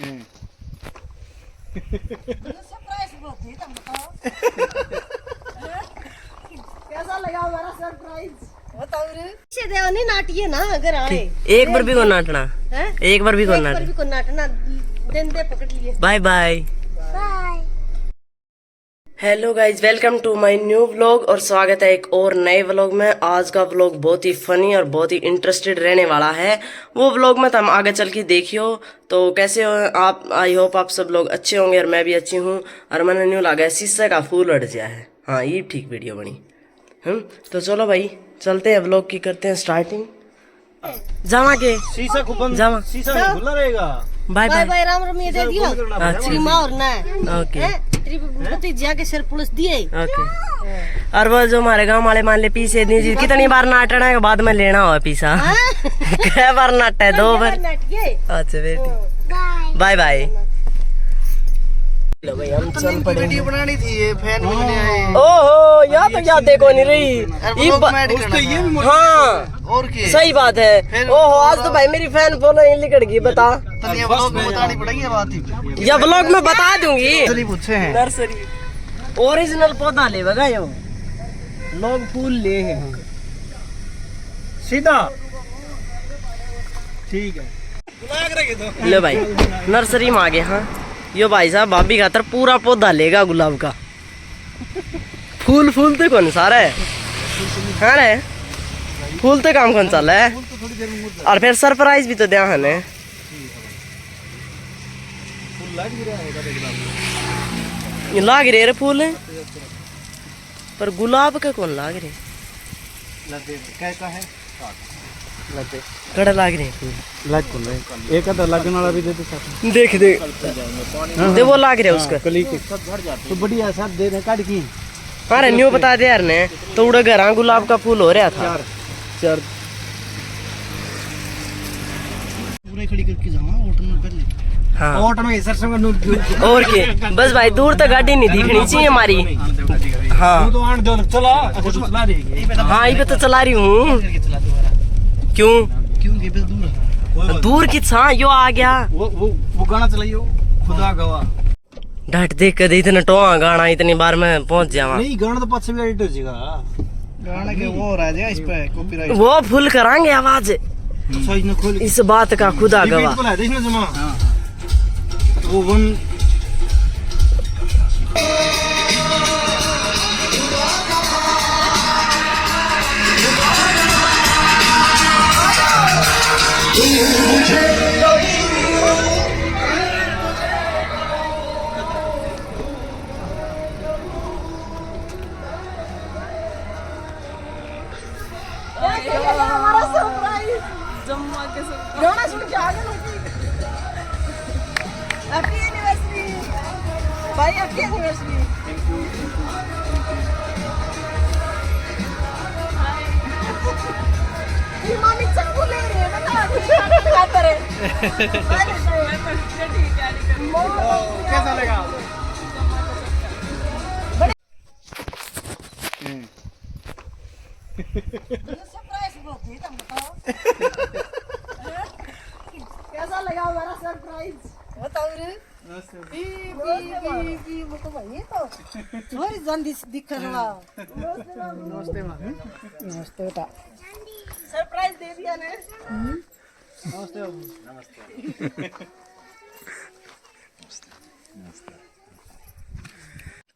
Surprise बहुत ही, तुम बताओ कैसा लगा हमारा सरप्राइज? बताओ रे। से देव नहीं नाटिए ना अगर आए एक बार भी को नाटना है, एक बार भी को नाटना दिन दे पकड़ लिए। Bye bye bye. Hello guys, welcome to my new vlog और स्वागत है एक और नए व्लॉग में। आज का व्लॉग बहुत ही फनी और बहुत ही इंटरेस्टेड रहने वाला है। वो व्लॉग में तो हम आगे चल के देखियो। तो कैसे हो आप? आई होप आप सब लोग अच्छे होंगे और मैं भी अच्छी हूँ। और मैंने न्यू लगा है शीशे का फूल अड़ गया है। हाँ, ये ठीक वीडियो बनी। तो चलो भाई चलते हैं, व्लॉग की करते हैं स्टार्टिंग। जावा के शीशा को बंद, जावा, शीशा नहीं खुला रहेगा। Bye bye bye bye, Ram Ram ये दे दिया। अच्छा माँ और ना ओके तेरी भतीजिया के सिर पुलिस दिए। ओके। और वो जो हमारे गांव वाले मान ले पीछे नहीं, कितनी बार नाटना है बाद में लेना हो पीछा। कै बार नाटा है? 2 बार। अच्छा बेटी बाय बाय। लो भाई हम चल पड़े। वीडियो बनानी थी, ये फैन मिलने आए। ओहो याद तो याद देखो नहीं रही। हाँ और क्या सही बात है। ओहो आज तो भाई मेरी फैन फॉलोइंग लिखड़ गई। बता तनिया व्लॉग में बतानी पड़ेगी बात ही। या व्लॉग में बता दूंगी। चलिए पूछे हैं नर्सरी ओरिजिनल पौधा ले बगा यो लोग फूल ले हैं सीधा ठीक है। ले भाई नर्सरी में आ गए। हाँ यो भाई साहब भाभी खातर पूरा पौधा लेगा गुलाब का। फूल फूल तो कौन सारा है? हाँ रे फूल तो काम कौन चल रहा है? और फिर सरप्राइज भी तो दिया है। लाग रहे रे फूल पर गुलाब के कौन लाग रहे? कैसा है कड़ा लाग रहे फूल। लग कौन रहे? एक आधा लगने वाला भी दे दे साथ। देख देख दे वो लाग रहे उसका। कली के तो बढ़िया साथ दे दे काट की। अरे न्यू बता दे यार ने तो उड़ा घर गुलाब का फूल हो रहा था। चार पूरे खड़ी करके जाऊंगा होटल में पहले। हाँ होटल में सरसों का नूर और के बस भाई दूर तक गाड़ी नहीं दिखनी चाहिए हमारी। हाँ तो आन दो चला। अच्छा चला रही है। हाँ ये पे तो चला रही हूँ। क्यों क्यों ये पे दूर है? दूर की हाँ यो आ गया। वो गाना चलाइयो खुदा गवा। डट देख कर इतना टोआ गाना इतनी बार में पहुंच जावा। नहीं गाना तो पास से भी एडिट हो जाएगा। गाना के वो रह जाएगा इस पे कॉपीराइट। वो फुल कराएंगे आवाज अच्छा इन्हें खोल इस बात का खुदा गवा। को ला दे इसमें जमा। वो वन हमारा सरप्राइज जम्मा के गाना सुन के आ गए। हैप्पी एनिवर्सरी भाई, हैप्पी एनिवर्सरी। ये मामी चक्कू ले रही है बता क्या करे। कैसा लगा? सरप्राइज बहुत ही, तुम बताओ कैसा लगा हमारा सरप्राइज? बताओ रे। वो तो भाई तो थोड़ी जल्दी दिख रहा। नमस्ते मां। नमस्ते बेटा। सरप्राइज दे दिया ने। नमस्ते नमस्ते।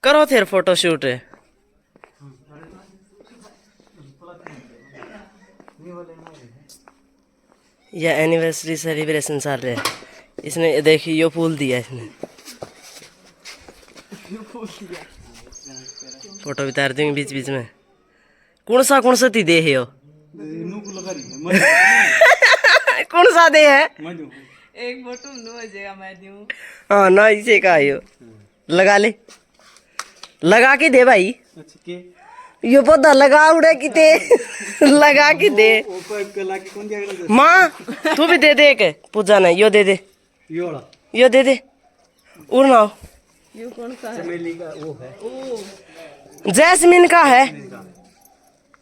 करो फिर फोटो शूट। यह एनिवर्सरी सेलिब्रेशन चल रहा है। इसने देखिए यो फूल दिया इसने। फोटो भी उतार देंगे बीच बीच में। कौन सा ती दे है कौन सा दे है? एक फोटो नो हो जाएगा मैं दूं। हाँ ना इसे का यो लगा ले, लगा के दे भाई। अच्छा के यो पौधा लगा उड़े किते लगा के दे। माँ तू भी दे दे एक पूजा ने यो दे दे। यो दे दे उड़ना। ये कौन सा है? चमेली का वो है। जैस्मिन का है।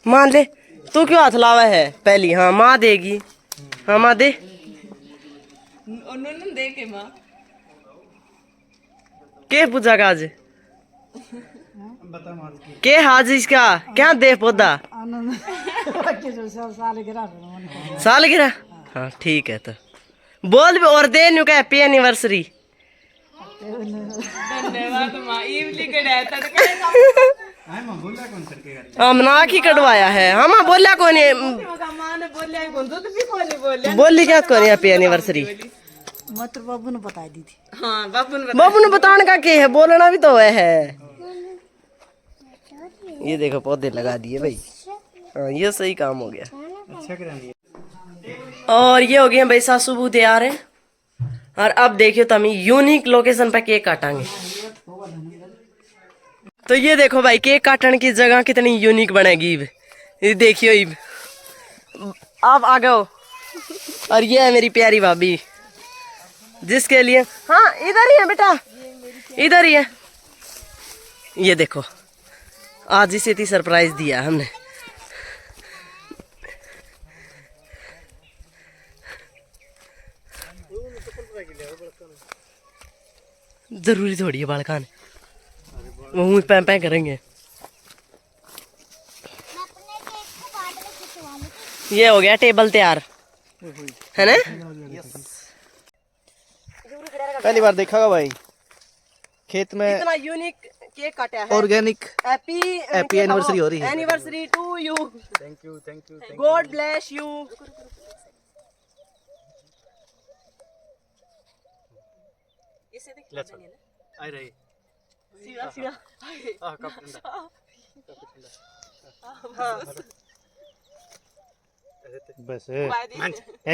मान ले तू क्यों हाथ लावा है पहली? हाँ माँ देगी। हाँ माँ दे। उन्होंने दे के माँ के पूजा का आज बता मार के के हाज इसका क्या दे पौधा साल गिरा। हाँ ठीक है तो बोल भी और दे न्यू का हैप्पी एनिवर्सरी। धन्यवाद माँ इवली के रहता मैं बोला कौन सर के हम नाक ही कटवाया है। हम बोला कौन है माँ ने बोलिया कौन तो भी कौन नहीं बोलिया बोली क्या कौन हैप्पी एनिवर्सरी। मत बाबू ने बता दी थी। हाँ बाबू ने बताने का क्या है बोलना भी तो है। ये देखो पौधे लगा दिए भाई। हाँ ये सही काम हो गया। अच्छा करा दिया। और ये हो गया भाई सासू तैयार है। और अब देखियो तो हम यूनिक लोकेशन पे केक काटेंगे। तो ये देखो भाई केक काटने की जगह कितनी यूनिक बनेगी। ये देखियो इब आप आ गए। और ये है मेरी प्यारी भाभी जिसके लिए हाँ इधर ही है बेटा इधर ही है। ये देखो आज इसे इतनी सरप्राइज दिया हमने। जरूरी थोड़ी है बालकान वो पैं करेंगे। ये हो गया टेबल तैयार है ना। पहली बार देखा होगा भाई खेत में इतना यूनिक केक काटा है। ऑर्गेनिक हैप्पी एनिवर्सरी हो रही है। Anniversary to you. Thank you God bless you. आ रही सीधा सीधा कप ठंडा बस है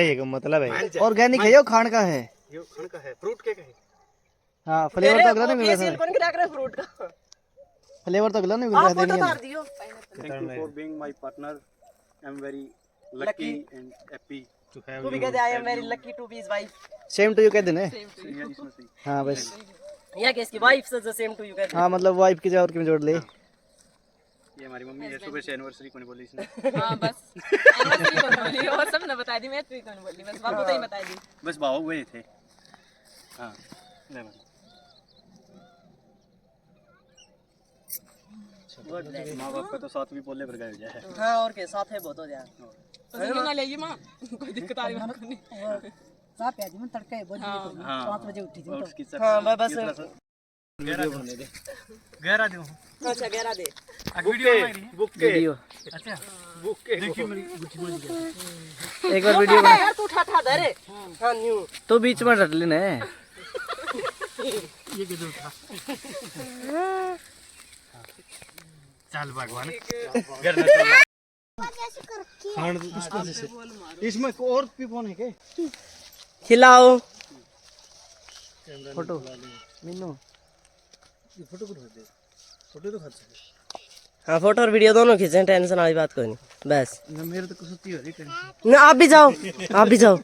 ये का मतलब है ऑर्गेनिक है यो खान का है यो खान का है फ्रूट केक है। हाँ फ्लेवर तो अगला नहीं मिला फेशियल कौन करा करे फ्रूट का फ्लेवर तो अगला नहीं आप मिला फोटो उतार दियो। Thank you for being my partner. I'm very lucky and happy to have तू भी you. कहते I am very lucky to be his wife. Same to you कह देना Yeah, इसमें से। हाँ बस या किसकी वाइफ से जो सेम टू यू कहते। हाँ मतलब वाइफ की जा और क्यों जोड़ ले। ये हमारी मम्मी है सुबह से एनिवर्सरी को नहीं बोली इसने। हाँ बस एनिवर्सरी को बोली और सब ने बता दी मैं तू कौन बोली बस बाबू तो ही बता दी। बस भाव हुए थे। हाँ ले माँ बाप का तो साथ भी बोले पर गए जाए। हाँ और के साथ है बहुत हो जाए। तो ये ना ले माँ कोई दिक्कत आ रही बात नहीं। साफ है जी मैं तड़के बोल हाँ 5 बजे उठी थी और उसकी हाँ बस गहरा दूँ। अच्छा गहरा दे वीडियो अच्छा बुक के देखिए मेरी एक बार वीडियो बना यार तू ठाठा दे रे। हाँ न्यू तो बीच में रट लेना है। ये किधर था चल भगवान घर खान इसको जैसे इसमें और भी फोन है के खिलाओ फोटो मीनू ये फोटो को दे फोटो तो खा सकते। हाँ फोटो और वीडियो दोनों खींचे टेंशन वाली बात कोई नहीं बस। ना मेरे तो कुछ होती हो रही ना आप भी जाओ आप भी जाओ।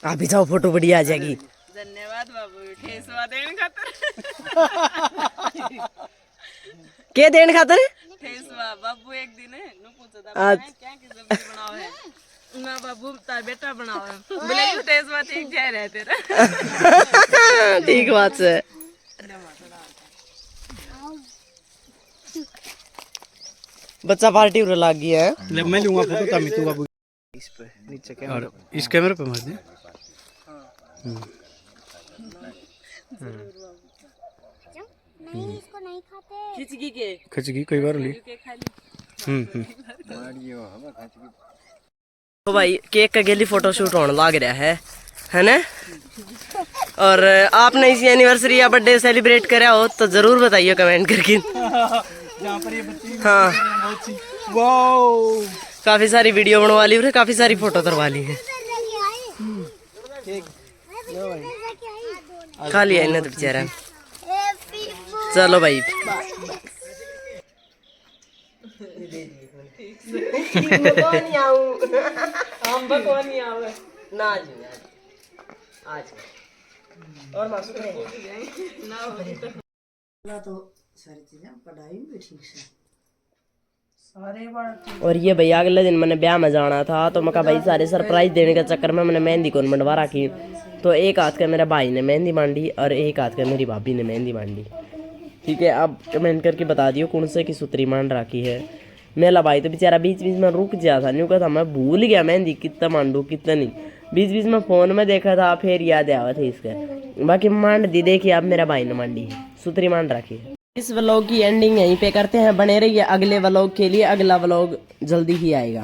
आप भी जाओ फोटो बढ़िया आ जाएगी। धन्यवाद बाबू ठेसवा देने खातर। के देन खातर ठेसवा बाबू एक दिन है नु पूछा था क्या की सब्जी बनाओ है ना बाबू तार बेटा बनाओ है बोले तू ठेसवा ठीक जा रहे तेरा। ठीक बात है। बच्चा पार्टी उरे लाग गया है। ले मैं लूंगा फोटो तभी तू बाबू इस पे नीचे कैमरा और इस कैमरे पे मार दे। नहीं इसको नहीं खाते खिचगी के खचगी कई बार ली। तो भाई केक का गेली फोटो शूट होने लग रहा है ना। और आपने इसी एनिवर्सरी या बर्थडे सेलिब्रेट करा हो तो जरूर बताइए कमेंट करके। हाँ काफी सारी वीडियो बनवा ली और काफी सारी फोटो करवा ली है। खा लिया इन्हें तो बेचारा। चलो भाई और तो सारी चीजें पढ़ाई भी ठीक से और ये भैया अगले दिन मैंने ब्याह में जाना था तो मैं कहा भाई सारे सरप्राइज देने के चक्कर में मैंने मेहंदी कौन मंडवा रखी। तो एक हाथ का मेरे भाई ने मेहंदी मांडी और एक हाथ का मेरी भाभी ने मेहंदी मांडी। ठीक है, अब कमेंट करके बता दियो कौन से की सूत्री मांड रखी है। मेरा भाई तो बेचारा बीच बीच में रुक गया था, न्यू कहा था मैं भूल गया मेहंदी कितना मांडू कितना नहीं, बीच बीच में फोन में देखा था फिर याद आया था इसका। बाकी मांड दी देखिए अब मेरा भाई ने मांडी है, सूत्री मांड रखी है। इस व्लॉग की एंडिंग यहीं पे करते हैं, बने रहिए अगले व्लॉग के लिए, अगला व्लॉग जल्दी ही आएगा।